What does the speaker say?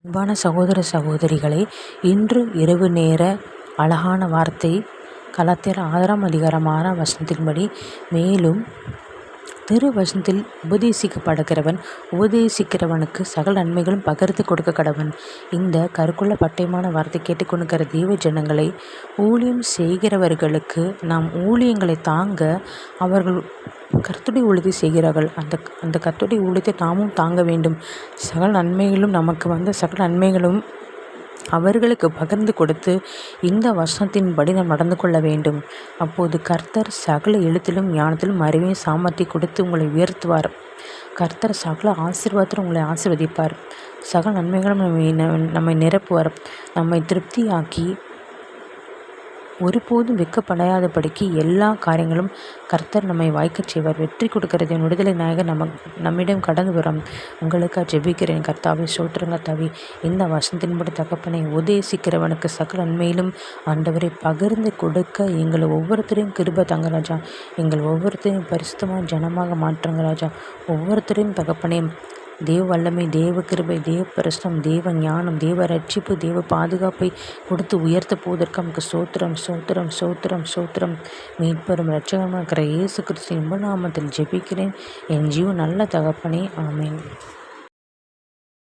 அன்பான சகோதர சகோதரிகளே, இன்று இரவு நேர அழகான வார்த்தை கலாத்தியர் 6ஆம் அதிகாரம் 6ஆம் வசனத்தின்படி, மேலும் திருவசனத்தில் உபதேசிக்கப்படுகிறவன் உபதேசிக்கிறவனுக்கு சகல நன்மைகளும் பகிர்ந்து கொடுக்க கடவன். இந்த கருக்குள்ள பட்டயமான வார்த்தை கேட்டுக்கொண்டிருக்கிற தெய்வ ஜனங்களை, ஊழியம் செய்கிறவர்களுக்கு நாம் ஊழியங்களை தாங்க அவர்கள் கர்த்தருடைய ஊழியத்தை செய்கிறார்கள். அந்த கர்த்தருடைய ஊழியத்தை நாமும் தாங்க வேண்டும். சகல நன்மைகளும் நமக்கு வந்த சகல நன்மைகளும் அவர்களுக்கு பகிர்ந்து கொடுத்து இந்த வசனத்தின்படி நாம் நடந்து கொள்ள வேண்டும். அப்போது கர்த்தர் சகல எழுத்திலும் ஞானத்திலும் அறிவையும் சாமர்த்தியம் கொடுத்து உங்களை உயர்த்துவார். கர்த்தர் சகல ஆசீர்வாதத்தில் உங்களை ஆசீர்வதிப்பார். சகல நன்மைகளும் நம்மை நிரப்புவார். நம்மை திருப்தியாக்கி ஒருபோதும் வெட்கப்படாதபடிக்கு எல்லா காரியங்களும் கர்த்தர் நம்மை வாய்க்கச் செய்வார். வெற்றி கொடுக்கிறது விடுதலை நாயகர் நம்மிடம் கடந்து வரும். உங்களுக்காக ஜெபிக்கிறேன். கர்த்தாவே, ஸ்தோத்திரம் கர்த்தாவே. இந்த வசனத்தின்படி தகப்பனை உபதேசிக்கிறவனுக்கு சகல நன்மையிலும் ஆண்டவரை பகிர்ந்து கொடுக்க எங்களை ஒவ்வொருத்தரையும் கிருபை தாங்க ராஜா. எங்கள் ஒவ்வொருத்தரையும் பரிசுத்தமான ஜனமாக மாற்றுங்க ராஜா. ஒவ்வொருத்தரையும் தகப்பனே, தேவ வல்லமை, தேவ கிருபை, தேவ பிரசனம், தேவ ஞானம், தேவ ரட்சிப்பு, தேவ பாதுகாப்பை கொடுத்து உயர்த்த போவதற்கு நமக்கு சோத்திரம் சோத்திரம் சோத்திரம் சோத்திரம். மீட்பெரும் இரட்சகருமான இருக்கிற இயேசு கிறிஸ்துவின் நாமத்தில் ஜெபிக்கிறேன் என் ஜீவன் நல்ல தகப்பனே, ஆமென்.